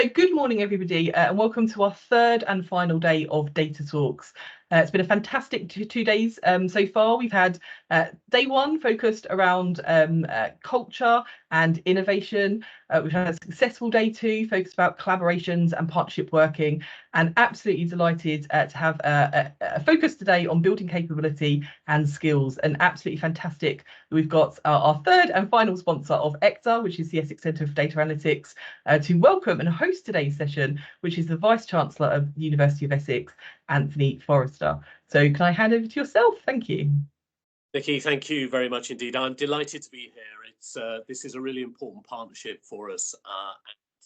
Good morning, everybody, and welcome to our third and final day of Data Talks. It's been a fantastic 2 days so far. We've had day one focused around culture and innovation. We've had a successful day two focused about collaborations and partnership working, and absolutely delighted to have a focus today on building capability and skills. And absolutely fantastic that we've got our third and final sponsor of ECTA, which is the Essex Centre for Data Analytics, to welcome and host today's session, which is the Vice Chancellor of the University of Essex, Anthony Forrester. So can I hand over to yourself? Thank you. Nikki, thank you very much indeed. I'm delighted to be here. This is a really important partnership for us.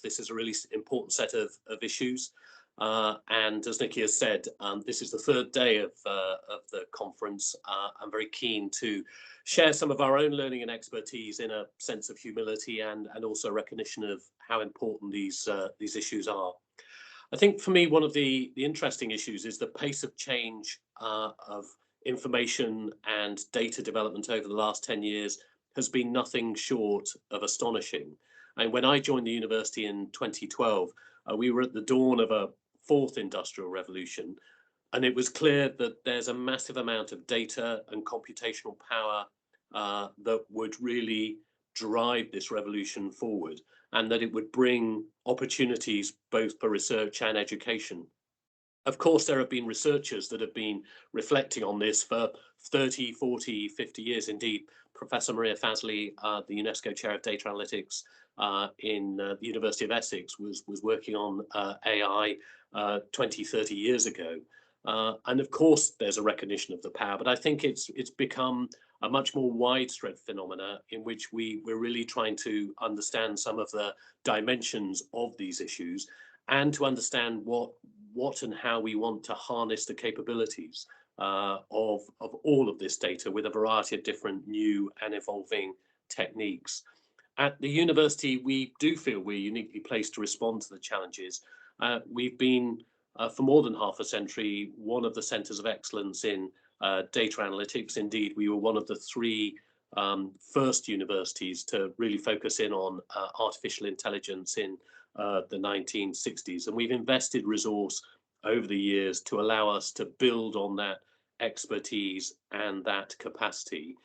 This is a really important set of issues. And as Nikki has said, this is the third day of the conference. I'm very keen to share some of our own learning and expertise in a sense of humility and also recognition of how important these issues are. I think for me, one of the interesting issues is the pace of change of information and data development over the last 10 years has been nothing short of astonishing. And when I joined the university in 2012, we were at the dawn of a fourth industrial revolution, and it was clear that there's a massive amount of data and computational power that would really drive this revolution forward, and that it would bring opportunities both for research and education. Of course, there have been researchers that have been reflecting on this for 30, 40, 50 years. Indeed, Professor Maria Fasley, the UNESCO Chair of Data Analytics in the University of Essex, was working on AI 20, 30 years ago. And of course, there's a recognition of the power, but I think it's become a much more widespread phenomena in which we're really trying to understand some of the dimensions of these issues and to understand what and how we want to harness the capabilities of all of this data with a variety of different new and evolving techniques. At the university, we do feel we're uniquely placed to respond to the challenges. We've been, for more than half a century, one of the centres of excellence in data analytics. Indeed, we were one of the three first universities to really focus in on artificial intelligence in the 1960s. And we've invested resource over the years to allow us to build on that expertise and that capacity,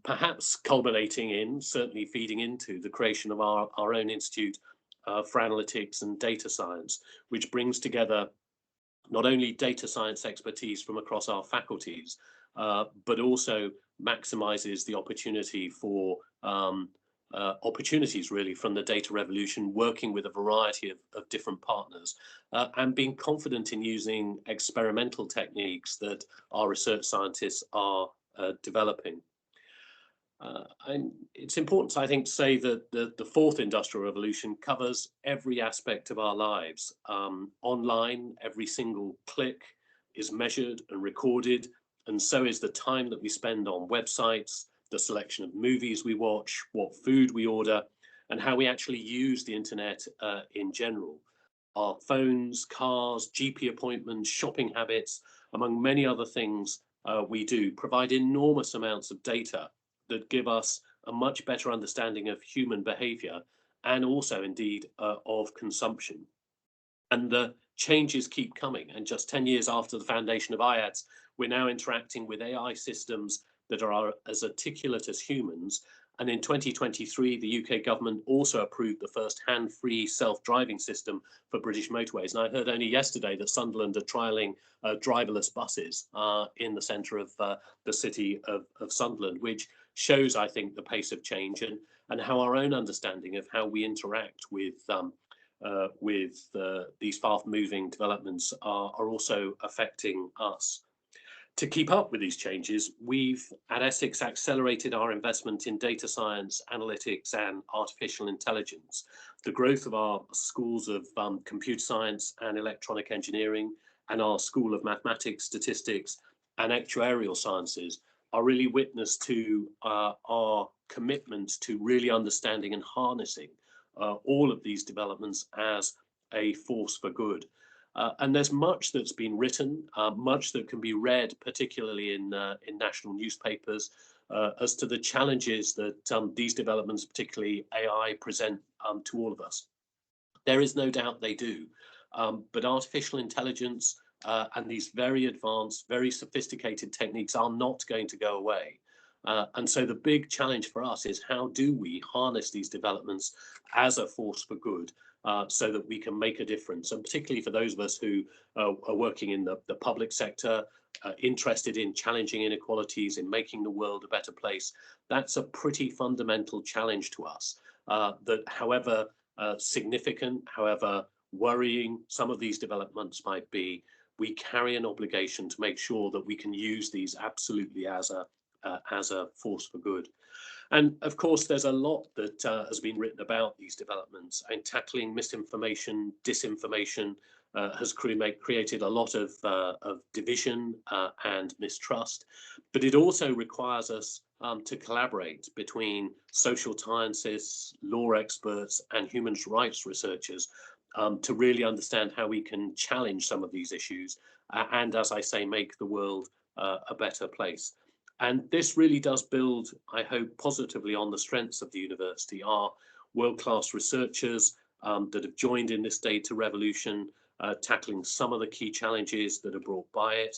perhaps culminating in, certainly feeding into the creation of our own Institute for Analytics and Data Science, which brings together not only data science expertise from across our faculties, but also maximizes the opportunity for opportunities really from the data revolution, working with a variety of different partners and being confident in using experimental techniques that our research scientists are developing. And it's important, I think, to say that the fourth industrial revolution covers every aspect of our lives. Online, every single click is measured and recorded, and so is the time that we spend on websites, the selection of movies we watch, what food we order, and how we actually use the internet in general. Our phones, cars, GP appointments, shopping habits, among many other things we do, provide enormous amounts of data that give us a much better understanding of human behavior and also indeed of consumption. And the changes keep coming. And just 10 years after the foundation of IADS, we're now interacting with AI systems that are as articulate as humans. And in 2023, the UK government also approved the first hand-free self-driving system for British motorways. And I heard only yesterday that Sunderland are trialling driverless buses in the centre of the city of Sunderland, which shows, I think, the pace of change and how our own understanding of how we interact with these fast-moving developments are also affecting us. To keep up with these changes, we've at Essex accelerated our investment in data science, analytics and artificial intelligence. The growth of our schools of computer science and electronic engineering and our School of Mathematics, Statistics and Actuarial Sciences are really witness to our commitment to really understanding and harnessing all of these developments as a force for good. And there's much that's been written, much that can be read, particularly in national newspapers, as to the challenges that these developments, particularly AI, present to all of us. There is no doubt they do. But artificial intelligence and these very advanced, very sophisticated techniques are not going to go away. And so the big challenge for us is, how do we harness these developments as a force for good, so that we can make a difference? And particularly for those of us who are working in the public sector, interested in challenging inequalities, in making the world a better place, that's a pretty fundamental challenge to us. That however significant, however worrying some of these developments might be, we carry an obligation to make sure that we can use these absolutely as a force for good. And of course, there's a lot that has been written about these developments, and tackling misinformation, disinformation has created a lot of division and mistrust. But it also requires us to collaborate between social scientists, law experts, and human rights researchers to really understand how we can challenge some of these issues and, as I say, make the world a better place. And this really does build, I hope, positively on the strengths of the university. Our world-class researchers that have joined in this data revolution, tackling some of the key challenges that are brought by it.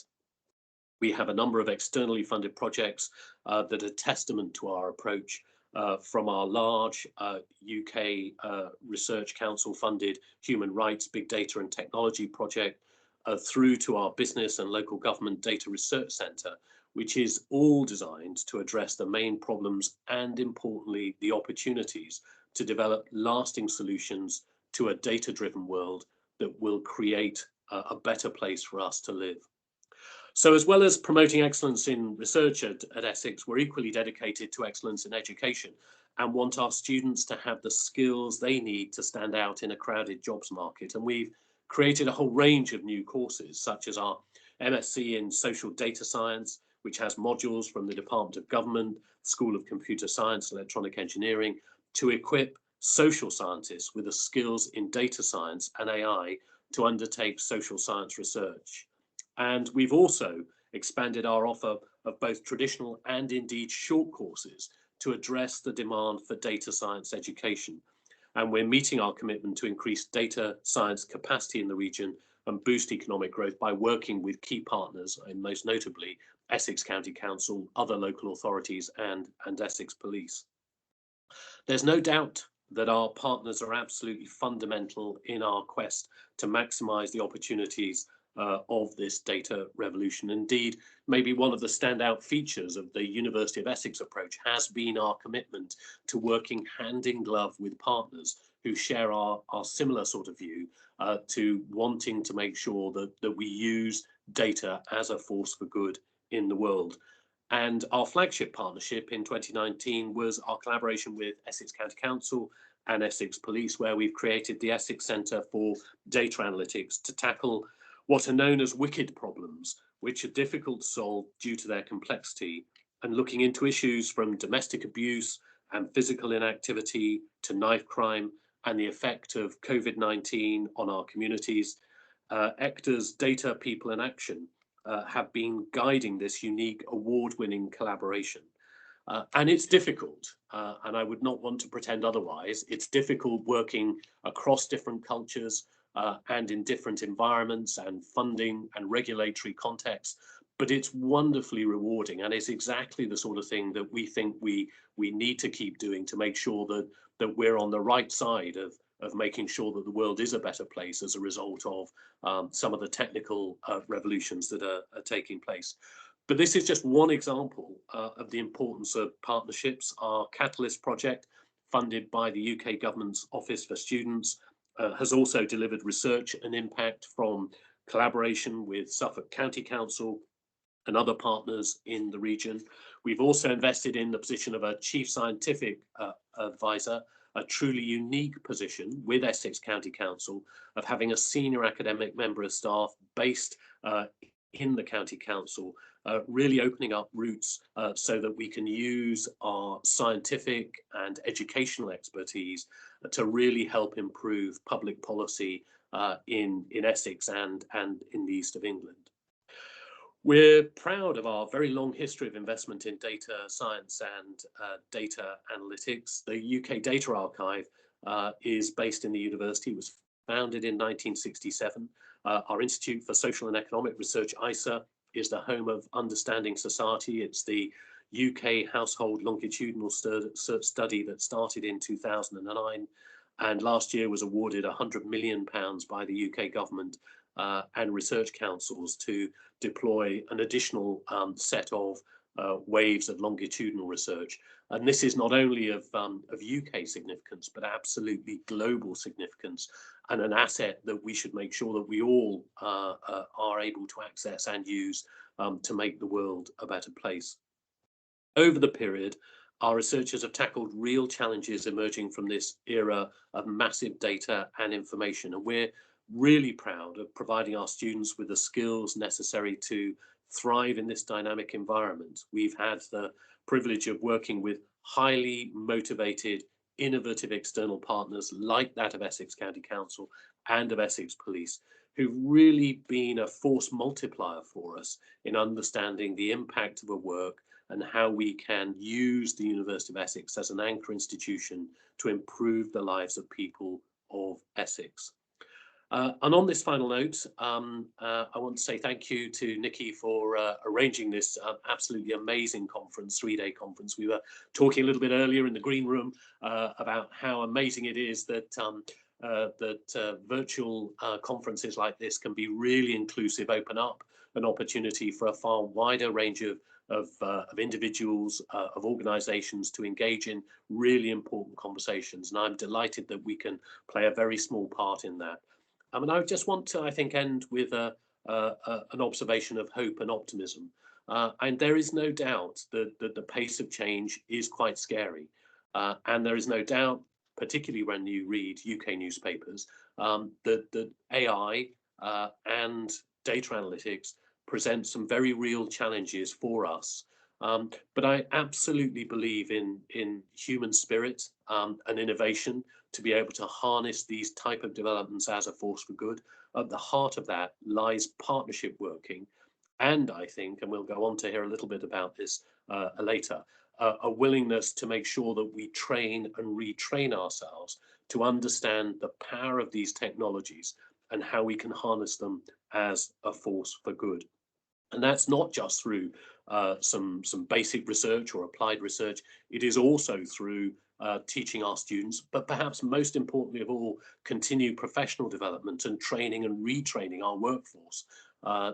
We have a number of externally funded projects that are testament to our approach, from our large UK Research Council funded Human Rights, Big Data and Technology project, through to our Business and Local Government Data Research Centre, which is all designed to address the main problems and, importantly, the opportunities to develop lasting solutions to a data-driven world that will create a better place for us to live. So, as well as promoting excellence in research at Essex, we're equally dedicated to excellence in education and want our students to have the skills they need to stand out in a crowded jobs market. And we've created a whole range of new courses, such as our MSc in Social Data Science, which has modules from the Department of Government, School of Computer Science, Electronic Engineering, to equip social scientists with the skills in data science and AI to undertake social science research. And we've also expanded our offer of both traditional and indeed short courses to address the demand for data science education. And we're meeting our commitment to increase data science capacity in the region and boost economic growth by working with key partners, and most notably Essex County Council, other local authorities, and Essex Police. There's no doubt that our partners are absolutely fundamental in our quest to maximise the opportunities of this data revolution. Indeed, maybe one of the standout features of the University of Essex approach has been our commitment to working hand in glove with partners who share our similar sort of view, to wanting to make sure that we use data as a force for good in the world. And our flagship partnership in 2019 was our collaboration with Essex County Council and Essex Police, where we've created the Essex Centre for Data Analytics to tackle what are known as wicked problems, which are difficult to solve due to their complexity, and looking into issues from domestic abuse and physical inactivity to knife crime and the effect of COVID-19 on our communities. ECDA's Data, People and Action have been guiding this unique award-winning collaboration. And it's difficult, and I would not want to pretend otherwise. It's difficult working across different cultures and in different environments and funding and regulatory contexts, but it's wonderfully rewarding, and it's exactly the sort of thing that we think we need to keep doing to make sure that we're on the right side of making sure that the world is a better place as a result of some of the technical revolutions that are taking place. But this is just one example of the importance of partnerships. Our Catalyst project, funded by the UK Government's Office for Students, has also delivered research and impact from collaboration with Suffolk County Council and other partners in the region. We've also invested in the position of a Chief Scientific Advisor, a truly unique position with Essex County Council of having a senior academic member of staff based in the County Council, really opening up routes so that we can use our scientific and educational expertise to really help improve public policy in Essex and in the east of England. We're proud of our very long history of investment in data science and data analytics. The UK Data Archive is based in the university. It was founded in 1967. Our Institute for Social and Economic Research, ISA, is the home of Understanding Society. It's the UK household longitudinal study that started in 2009 and last year was awarded £100 million by the UK government and research councils to deploy an additional set of waves of longitudinal research. And this is not only of UK significance, but absolutely global significance, and an asset that we should make sure that we all are able to access and use to make the world a better place. Over the period, our researchers have tackled real challenges emerging from this era of massive data and information, and we're really proud of providing our students with the skills necessary to thrive in this dynamic environment. We've had the privilege of working with highly motivated, innovative external partners like that of Essex County Council and of Essex Police, who've really been a force multiplier for us in understanding the impact of a work and how we can use the University of Essex as an anchor institution to improve the lives of people of Essex. And on this final note, I want to say thank you to Nikki for arranging this absolutely amazing conference, 3-day conference. We were talking a little bit earlier in the green room about how amazing it is that virtual conferences like this can be really inclusive, open up an opportunity for a far wider range of individuals, of organizations to engage in really important conversations. And I'm delighted that we can play a very small part in that. And I just want to, I think, end with an observation of hope and optimism. And there is no doubt that the pace of change is quite scary. And there is no doubt, particularly when you read UK newspapers, that AI and data analytics present some very real challenges for us. But I absolutely believe in human spirit and innovation to be able to harness these type of developments as a force for good. At the heart of that lies partnership working. And I think, and we'll go on to hear a little bit about this later, a willingness to make sure that we train and retrain ourselves to understand the power of these technologies and how we can harness them as a force for good. And that's not just through some basic research or applied research. It is also through teaching our students, but perhaps most importantly of all, continued professional development and training and retraining our workforce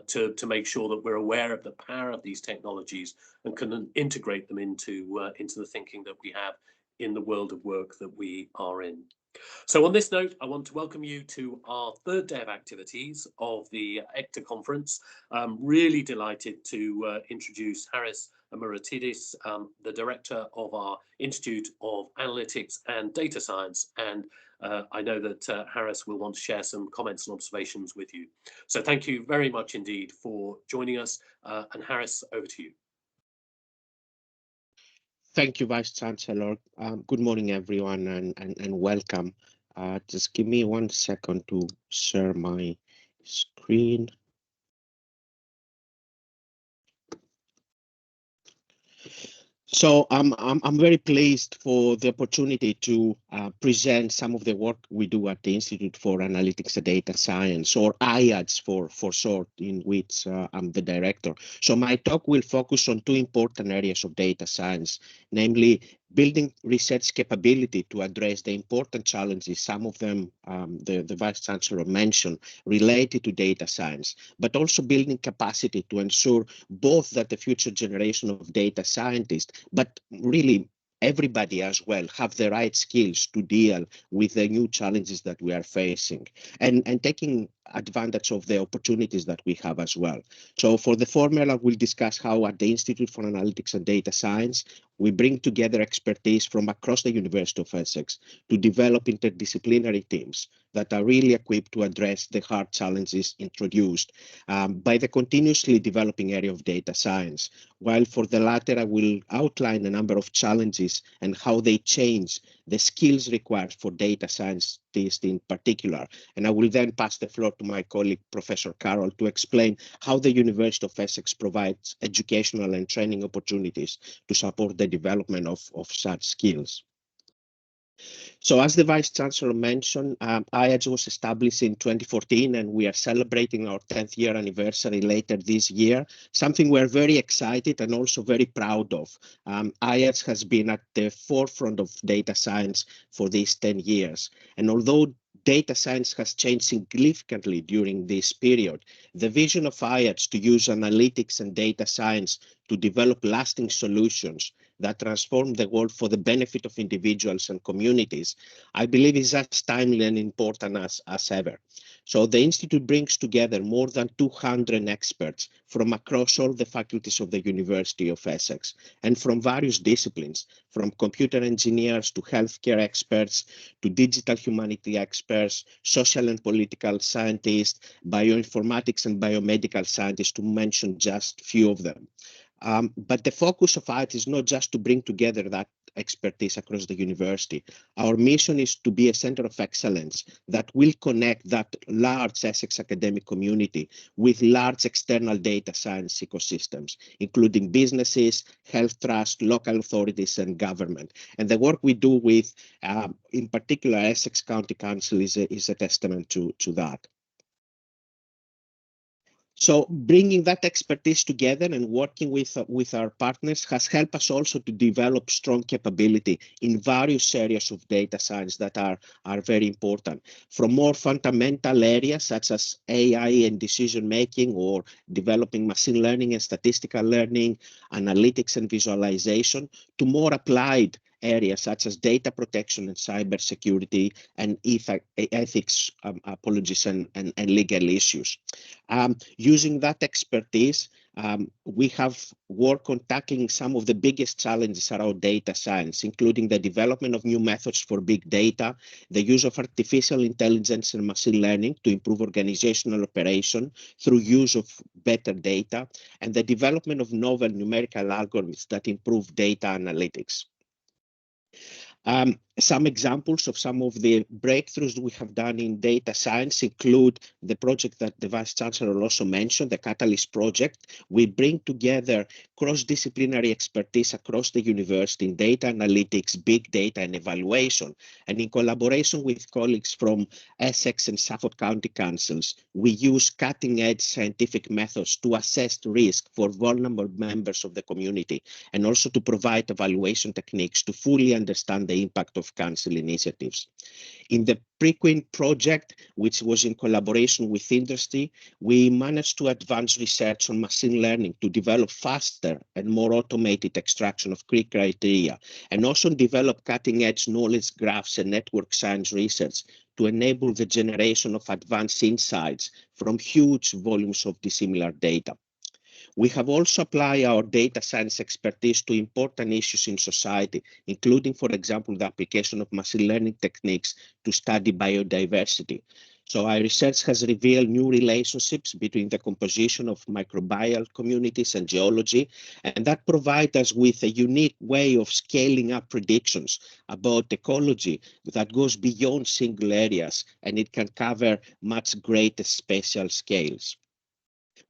to make sure that we're aware of the power of these technologies and can integrate them into the thinking that we have in the world of work that we are in. So on this note, I want to welcome you to our third day of activities of the ECTA conference. I'm really delighted to introduce Haris Amuratidis, the director of our Institute of Analytics and Data Science. And I know that Haris will want to share some comments and observations with you. So thank you very much indeed for joining us. And Haris, over to you. Thank you, Vice Chancellor. Good morning, everyone, and welcome. Just give me 1 second to share my screen. So I'm very pleased for the opportunity to present some of the work we do at the Institute for Analytics and Data Science, or IADS for short, in which I'm the director. So my talk will focus on 2 important areas of data science, namely building research capability to address the important challenges, some of them the Vice Chancellor mentioned, related to data science, but also building capacity to ensure both that the future generation of data scientists, but really everybody as well, have the right skills to deal with the new challenges that we are facing, and taking advantage of the opportunities that we have as well. So for the former, I will discuss how at the Institute for Analytics and Data Science, we bring together expertise from across the University of Essex to develop interdisciplinary teams that are really equipped to address the hard challenges introduced by the continuously developing area of data science. While for the latter, I will outline a number of challenges and how they change the skills required for data scientists in particular. And I will then pass the floor to my colleague, Professor Carroll, to explain how the University of Essex provides educational and training opportunities to support the development of such skills. So as the Vice Chancellor mentioned, IADS was established in 2014, and we are celebrating our 10th year anniversary later this year, something we're very excited and also very proud of. IADS has been at the forefront of data science for these 10 years. And although data science has changed significantly during this period, the vision of IADS to use analytics and data science to develop lasting solutions that transform the world for the benefit of individuals and communities, I believe is as timely and important as ever. So the Institute brings together more than 200 experts from across all the faculties of the University of Essex and from various disciplines, from computer engineers to healthcare experts, to digital humanity experts, social and political scientists, bioinformatics and biomedical scientists, to mention just a few of them. But the focus of IADS is not just to bring together that expertise across the university. Our mission is to be a center of excellence that will connect that large Essex academic community with large external data science ecosystems, including businesses, health trusts, local authorities, and government. And the work we do with, in particular, Essex County Council is a testament to that. So bringing that expertise together and working with our partners has helped us also to develop strong capability in various areas of data science that are very important. From more fundamental areas such as AI and decision making, or developing machine learning and statistical learning, analytics and visualization, to more applied areas such as data protection and cybersecurity and ethics, apologies, and legal issues. Using that expertise, we have worked on tackling some of the biggest challenges around data science, including the development of new methods for big data, the use of artificial intelligence and machine learning to improve organizational operation through use of better data, and the development of novel numerical algorithms that improve data analytics. Some examples of some of the breakthroughs we have done in data science include the project that the Vice Chancellor also mentioned, the Catalyst project. We bring together cross-disciplinary expertise across the university in data analytics, big data, and evaluation. And in collaboration with colleagues from Essex and Suffolk County Councils, we use cutting-edge scientific methods to assess risk for vulnerable members of the community, and also to provide evaluation techniques to fully understand the impact of council initiatives. In the Prequin project, which was in collaboration with industry, we managed to advance research on machine learning to develop faster and more automated extraction of key criteria, and also develop cutting-edge knowledge graphs and network science research to enable the generation of advanced insights from huge volumes of dissimilar data. We have also applied our data science expertise to important issues in society, including, for example, the application of machine learning techniques to study biodiversity. So our research has revealed new relationships between the composition of microbial communities and geology, and that provides us with a unique way of scaling up predictions about ecology that goes beyond single areas, and it can cover much greater spatial scales.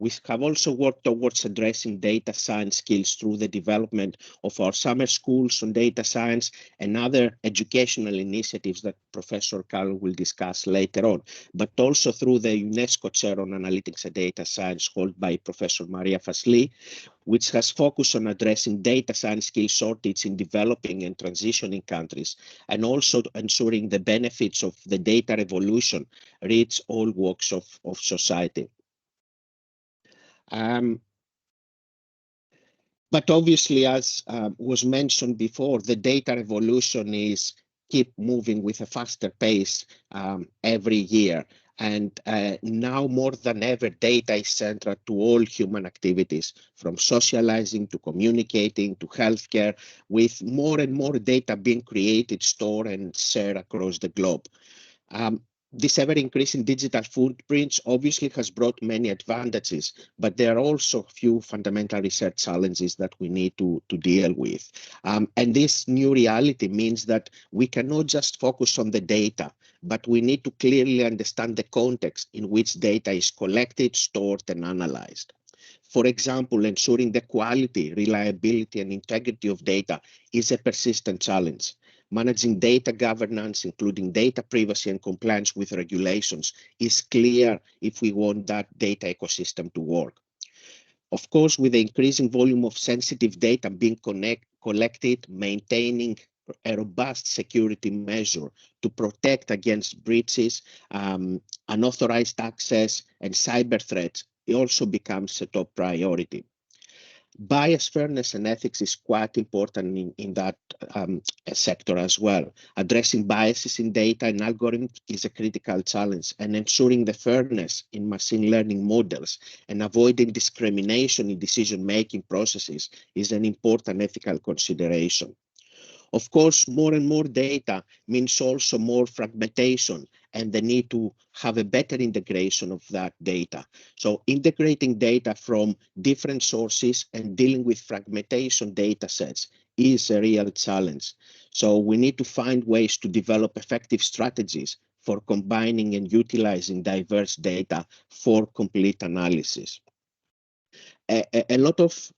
We have also worked towards addressing data science skills through the development of our summer schools on data science and other educational initiatives that Professor Carl will discuss later on, but also through the UNESCO Chair on Analytics and Data Science held by Professor Maria Fasli, which has focused on addressing data science skill shortage in developing and transitioning countries, and also ensuring the benefits of the data revolution reach all walks of society. But obviously, as was mentioned before, the data revolution is keep moving with a faster pace every year. And now more than ever, data is central to all human activities, from socializing to communicating to healthcare, with more and more data being created, stored, and shared across the globe. This ever-increasing digital footprints obviously has brought many advantages, but there are also a few fundamental research challenges that we need to deal with. And this new reality means that we cannot just focus on the data, but we need to clearly understand the context in which data is collected, stored, and analyzed. For example, ensuring the quality, reliability, and integrity of data is a persistent challenge. Managing data governance, including data privacy and compliance with regulations, is clear if we want that data ecosystem to work. Of course, with the increasing volume of sensitive data being collected, maintaining a robust security measure to protect against breaches, unauthorized access, and cyber threats, it also becomes a top priority. Bias, fairness, and ethics is quite important in that sector as well. Addressing biases in data and algorithms is a critical challenge, and ensuring the fairness in machine learning models and avoiding discrimination in decision-making processes is an important ethical consideration. Of course, more and more data means also more fragmentation and the need to have a better integration of that data. So integrating data from different sources and dealing with fragmentation data sets is a real challenge. So we need to find ways to develop effective strategies for combining and utilizing diverse data for complete analysis. A lot of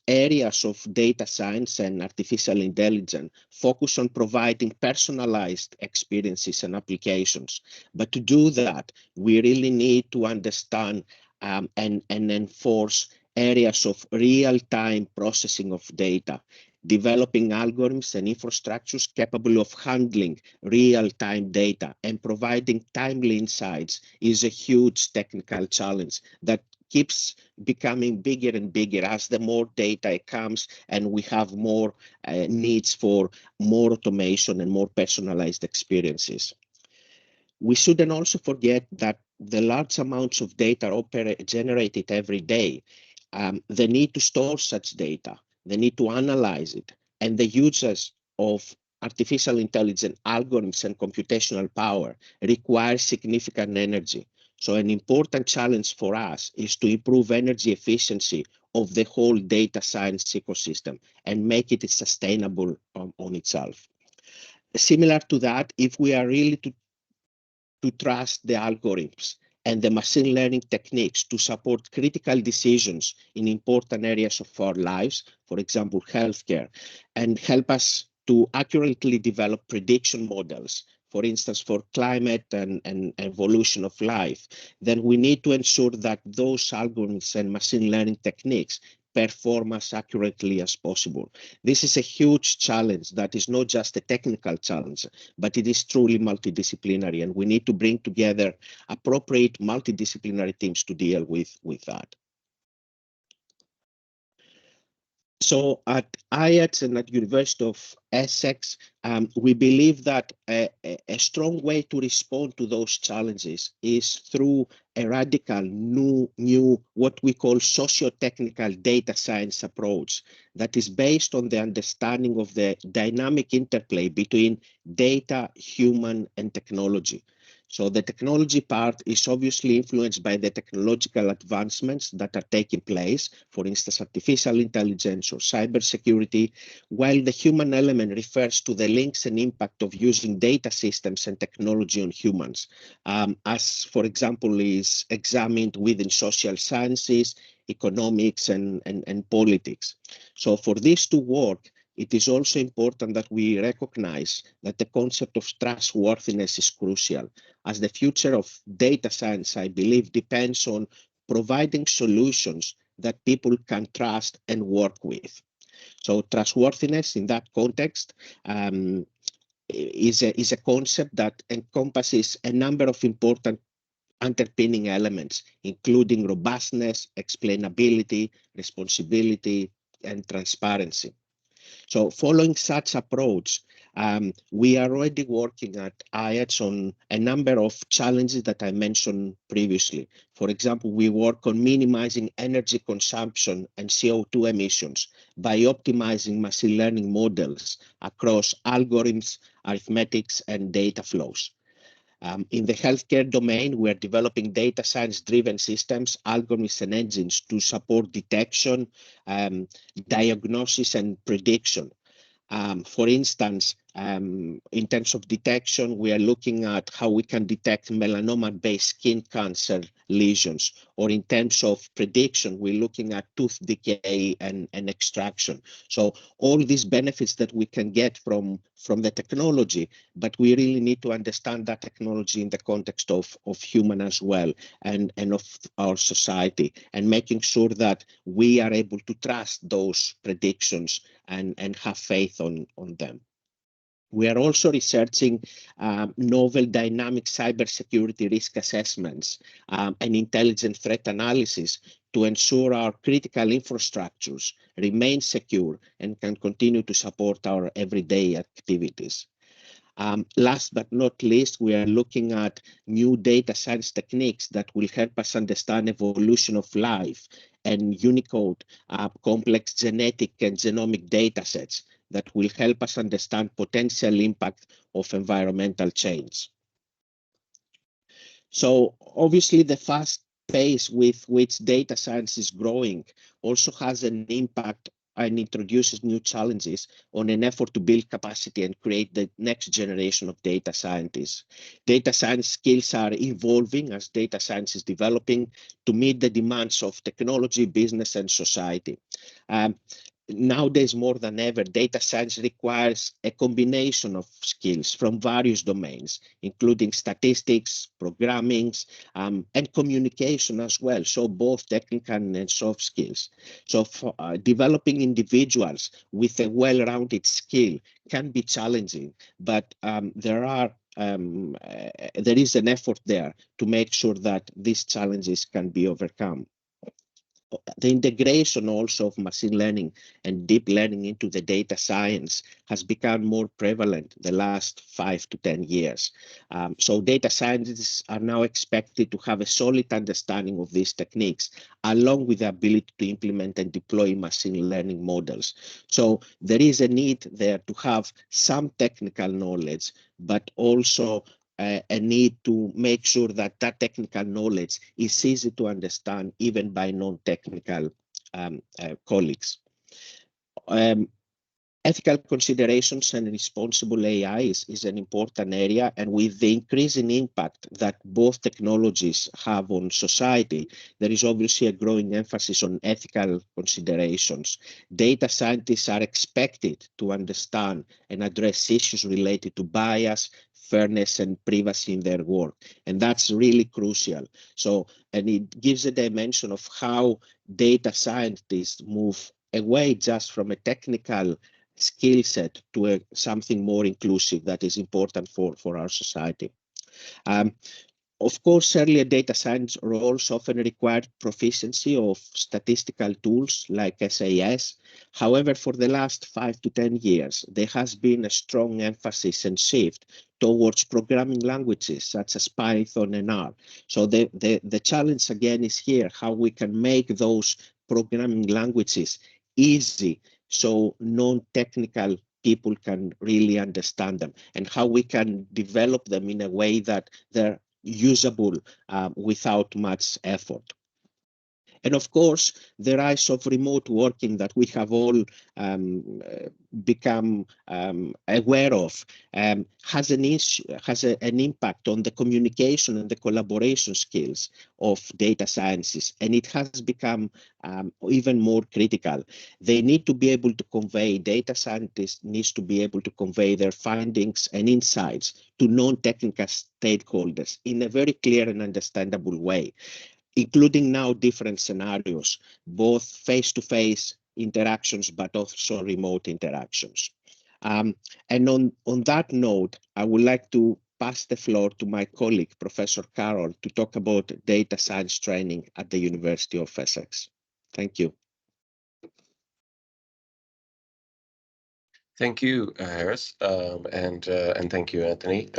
areas of data science and artificial intelligence focus on providing personalized experiences and applications. But to do that, we really need to understand and enforce areas of real-time processing of data. Developing algorithms and infrastructures capable of handling real-time data and providing timely insights is a huge technical challenge that keeps becoming bigger and bigger as the more data comes and we have more needs for more automation and more personalized experiences. We shouldn't also forget that the large amounts of data generated every day, the need to store such data, the need to analyze it, and the uses of artificial intelligence algorithms and computational power require significant energy. So an important challenge for us is to improve energy efficiency of the whole data science ecosystem and make it sustainable on itself. Similar to that, if we are really to trust the algorithms and the machine learning techniques to support critical decisions in important areas of our lives, for example, healthcare, and help us to accurately develop prediction models, for instance, for climate and evolution of life, then we need to ensure that those algorithms and machine learning techniques perform as accurately as possible. This is a huge challenge that is not just a technical challenge, but it is truly multidisciplinary, and we need to bring together appropriate multidisciplinary teams to deal with that. So at IELTS and at University of Essex, we believe that a strong way to respond to those challenges is through a radical new what we call socio-technical data science approach that is based on the understanding of the dynamic interplay between data, human, and technology. So the technology part is obviously influenced by the technological advancements that are taking place, for instance, artificial intelligence or cybersecurity, while the human element refers to the links and impact of using data systems and technology on humans, as, for example, is examined within social sciences, economics, and politics. So for this to work, it is also important that we recognize that the concept of trustworthiness is crucial, as the future of data science, I believe, depends on providing solutions that people can trust and work with. So trustworthiness in that context is a concept that encompasses a number of important underpinning elements, including robustness, explainability, responsibility, and transparency. So following such approach, we are already working at IELTS on a number of challenges that I mentioned previously. For example, we work on minimizing energy consumption and CO2 emissions by optimizing machine learning models across algorithms, arithmetics, and data flows. In the healthcare domain, we are developing data science-driven systems, algorithms, and engines to support detection, diagnosis, and prediction. For instance, in terms of detection, we are looking at how we can detect melanoma-based skin cancer lesions, or in terms of prediction, we're looking at tooth decay and extraction. So all these benefits that we can get from the technology, but we really need to understand that technology in the context of human as well, and of our society, and making sure that we are able to trust those predictions and have faith on them. We are also researching novel dynamic cybersecurity risk assessments and intelligent threat analysis to ensure our critical infrastructures remain secure and can continue to support our everyday activities. Last but not least, we are looking at new data science techniques that will help us understand evolution of life and Unicode complex genetic and genomic data sets that will help us understand potential impact of environmental change. So obviously the fast pace with which data science is growing also has an impact and introduces new challenges on an effort to build capacity and create the next generation of data scientists. Data science skills are evolving as data science is developing to meet the demands of technology, business, and society. Nowadays, more than ever, data science requires a combination of skills from various domains, including statistics, programming, and communication as well. So both technical and soft skills. So for, developing individuals with a well-rounded skill can be challenging, but there is an effort there to make sure that these challenges can be overcome. The integration also of machine learning and deep learning into the data science has become more prevalent the last 5 to 10 years. So data scientists are now expected to have a solid understanding of these techniques, along with the ability to implement and deploy machine learning models. So there is a need there to have some technical knowledge, but also a need to make sure that that technical knowledge is easy to understand even by non-technical colleagues. Ethical considerations and responsible AI is an important area, and with the increasing impact that both technologies have on society, there is obviously a growing emphasis on ethical considerations. Data scientists are expected to understand and address issues related to bias, fairness, and privacy in their work, and that's really crucial. So, and it gives a dimension of how data scientists move away just from a technical skill set to something more inclusive that is important for our society. Of course, earlier data science roles often required proficiency of statistical tools like SAS. However, for the last 5 to 10 years, there has been a strong emphasis and shift towards programming languages such as Python and R. So the challenge again is here, how we can make those programming languages easy so non-technical people can really understand them, and how we can develop them in a way that they're usable without much effort. And of course, the rise of remote working that we have all become aware of has an impact on the communication and the collaboration skills of data sciences, and it has become even more critical. They need to be able to convey, data scientists needs to be able to convey their findings and insights to non-technical stakeholders in a very clear and understandable way, including now different scenarios, both face-to-face interactions, but also remote interactions. And on that note, I would like to pass the floor to my colleague, Professor Carroll, to talk about data science training at the University of Essex. Thank you. Thank you, Harris, and thank you, Anthony.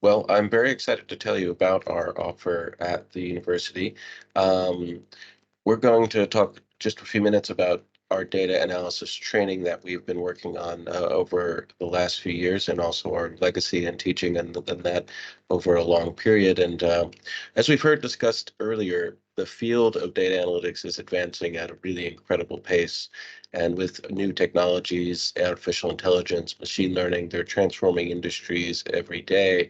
Well, I'm very excited to tell you about our offer at the university. We're going to talk just a few minutes about our data analysis training that we've been working on over the last few years, and also our legacy and teaching and that over a long period. And as we've heard discussed earlier, the field of data analytics is advancing at a really incredible pace. And with new technologies, artificial intelligence, machine learning, they're transforming industries every day.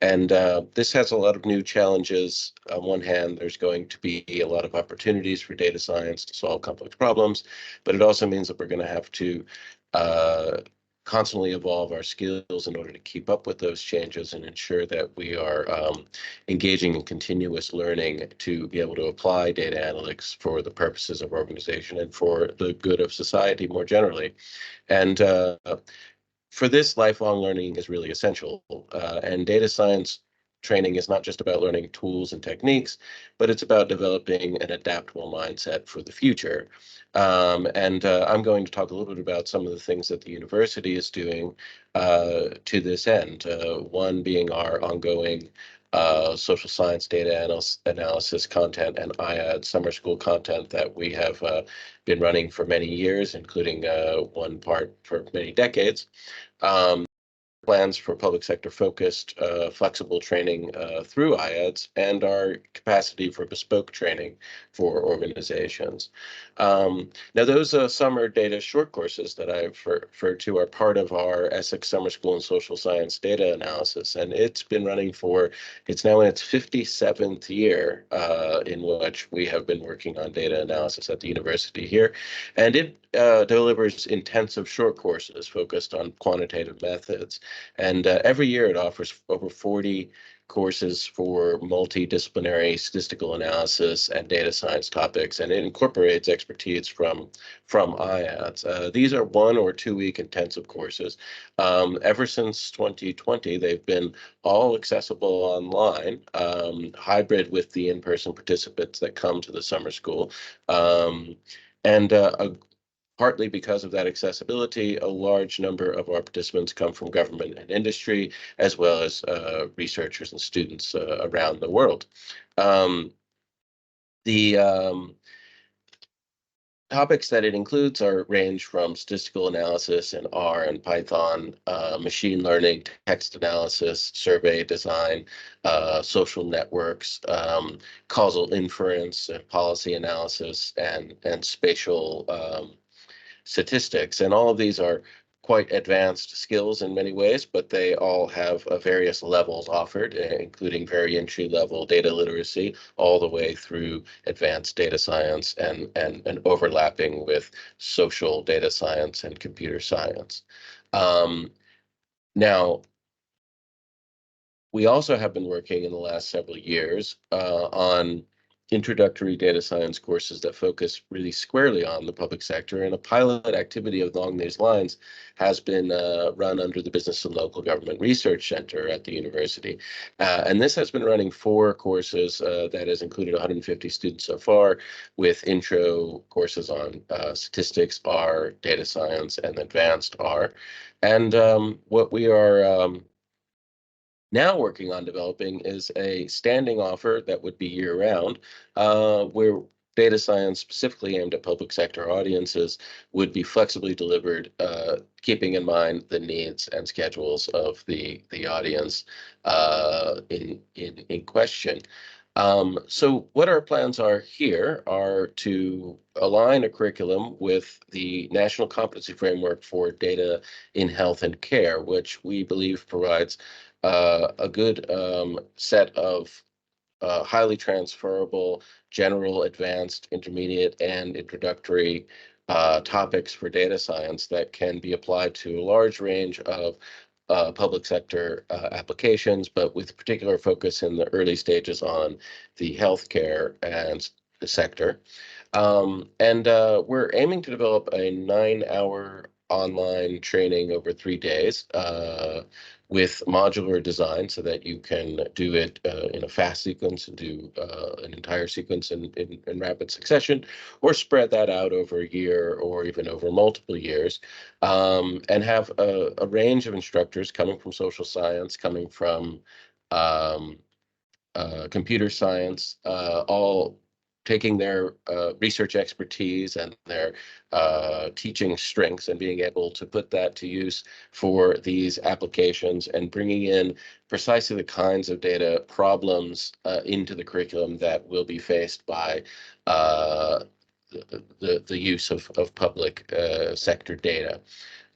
And this has a lot of new challenges. On one hand, there's going to be a lot of opportunities for data science to solve complex problems, but it also means that we're going to have to constantly evolve our skills in order to keep up with those changes and ensure that we are engaging in continuous learning to be able to apply data analytics for the purposes of organization and for the good of society more generally. And for this, lifelong learning is really essential. And data science training is not just about learning tools and techniques, but it's about developing an adaptable mindset for the future. I'm going to talk a little bit about some of the things that the university is doing to this end. One being our ongoing social science data analysis content and IAD summer school content that we have been running for many years, including one part for many decades. Plans for public sector focused flexible training through IADS and our capacity for bespoke training for organizations. Now those summer data short courses that I referred to are part of our Essex Summer School and Social Science Data Analysis, and it's been running it's now in its 57th year in which we have been working on data analysis at the university here. And it delivers intensive short courses focused on quantitative methods. And every year it offers over 40 courses for multidisciplinary statistical analysis and data science topics, and it incorporates expertise from IADS. These are 1 or 2 week intensive courses. Ever since 2020, they've been all accessible online, hybrid with the in-person participants that come to the summer school. Partly because of that accessibility, a large number of our participants come from government and industry, as well as researchers and students around the world. The topics that it includes range from statistical analysis in R and Python, machine learning, text analysis, survey design, social networks, causal inference, policy analysis, and spatial statistics. And all of these are quite advanced skills in many ways, but they all have various levels offered, including very entry-level data literacy, all the way through advanced data science and overlapping with social data science and computer science. Now, we also have been working in the last several years on introductory data science courses that focus really squarely on the public sector, and a pilot activity along these lines has been run under the Business and Local Government Research Center at the university. And this has been running 4 courses that has included 150 students so far, with intro courses on statistics, R, data science, and advanced R. And what we are now working on developing is a standing offer that would be year-round, where data science specifically aimed at public sector audiences would be flexibly delivered, keeping in mind the needs and schedules of the audience in question. So what our plans are here are to align a curriculum with the National Competency Framework for Data in Health and Care, which we believe provides a good set of highly transferable, general, advanced, intermediate, and introductory topics for data science that can be applied to a large range of public sector applications, but with particular focus in the early stages on the healthcare and the sector. We're aiming to develop a 9-hour online training over 3 days with modular design so that you can do it in a fast sequence and do an entire sequence in rapid succession, or spread that out over a year or even over multiple years, and have a range of instructors coming from social science, coming from computer science, all taking their research expertise and their teaching strengths and being able to put that to use for these applications, and bringing in precisely the kinds of data problems into the curriculum that will be faced by the use of public sector data.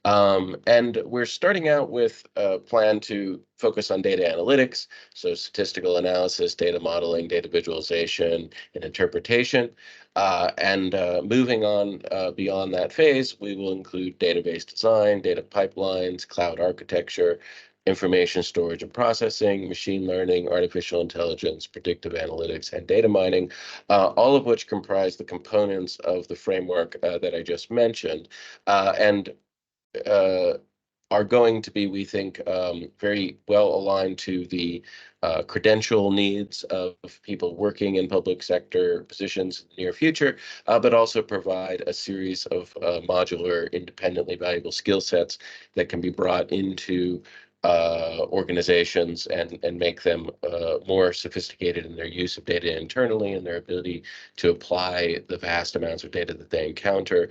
And we're starting out with a plan to focus on data analytics, so statistical analysis, data modeling, data visualization, and interpretation. And moving on beyond that phase, we will include database design, data pipelines, cloud architecture, information storage and processing, machine learning, artificial intelligence, predictive analytics, and data mining, all of which comprise the components of the framework that I just mentioned. And are going to be, we think, very well aligned to the credential needs of people working in public sector positions in the near future, but also provide a series of modular, independently valuable skill sets that can be brought into organizations and make them more sophisticated in their use of data internally and their ability to apply the vast amounts of data that they encounter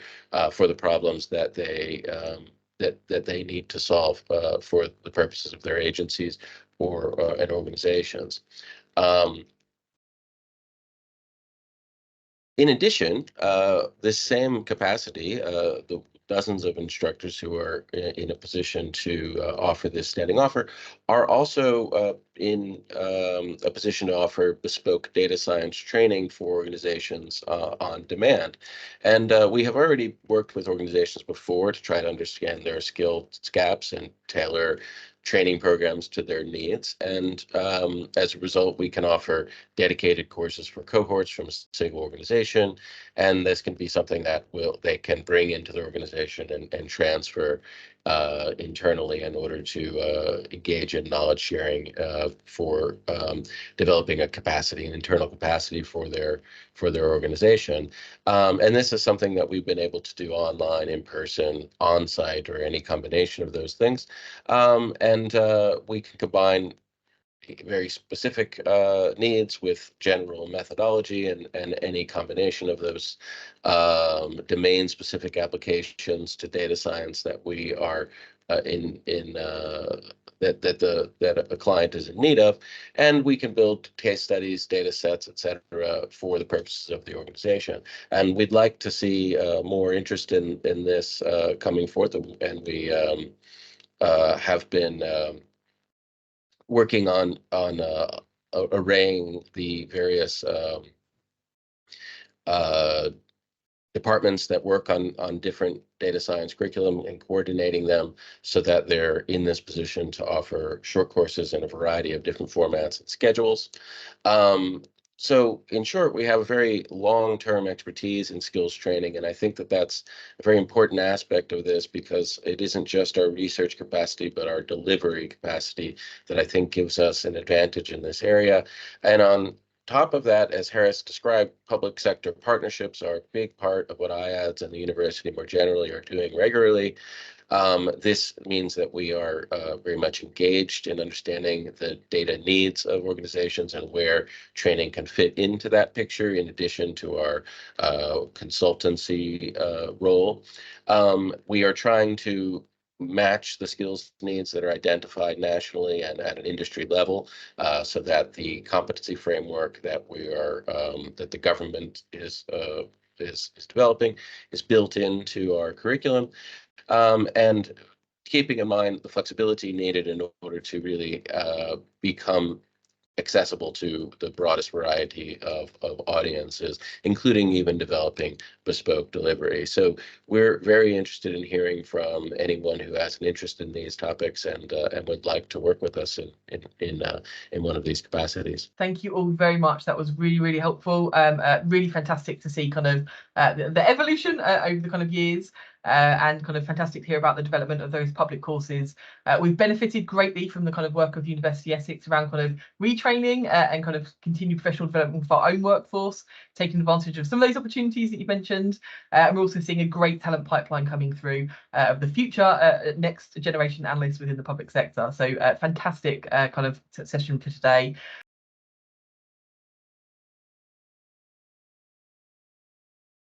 for the problems that they that they need to solve for the purposes of their agencies or and organizations. In addition, this same capacity, the dozens of instructors who are in a position to offer this standing offer are also in a position to offer bespoke data science training for organizations on demand. And we have already worked with organizations before to try to understand their skill gaps and tailor training programs to their needs. And as a result, we can offer dedicated courses for cohorts from a single organization. And this can be something that they can bring into the organization and transfer internally in order to engage in knowledge sharing for developing a capacity, an internal capacity for their organization. And this is something that we've been able to do online, in person, on site, or any combination of those things. And we can combine very specific needs with general methodology, and any combination of those domain-specific applications to data science that we are that a client is in need of, and we can build case studies, data sets, etc., for the purposes of the organization. And we'd like to see more interest in this coming forth, and we have been working on arraying the various departments that work on different data science curriculum and coordinating them so that they're in this position to offer short courses in a variety of different formats and schedules. So in short, we have a very long-term expertise in skills training, and I think that that's a very important aspect of this, because it isn't just our research capacity, but our delivery capacity that I think gives us an advantage in this area. And on top of that, as Harris described, public sector partnerships are a big part of what IADS and the university more generally are doing regularly. This means that we are very much engaged in understanding the data needs of organizations and where training can fit into that picture, in addition to our consultancy role. We are trying to match the skills needs that are identified nationally and at an industry level, so that the competency framework that that the government is developing is built into our curriculum, and keeping in mind the flexibility needed in order to really become accessible to the broadest variety of audiences, including even developing bespoke delivery. So we're very interested in hearing from anyone who has an interest in these topics and would like to work with us in one of these capacities. Thank you all very much. That was really, really helpful. Really fantastic to see kind of the evolution over the kind of years. And kind of fantastic to hear about the development of those public courses. We've benefited greatly from the kind of work of University of Essex around kind of retraining and kind of continued professional development for our own workforce, taking advantage of some of those opportunities that you mentioned. And we're also seeing a great talent pipeline coming through of the future next generation analysts within the public sector. So fantastic kind of session for today.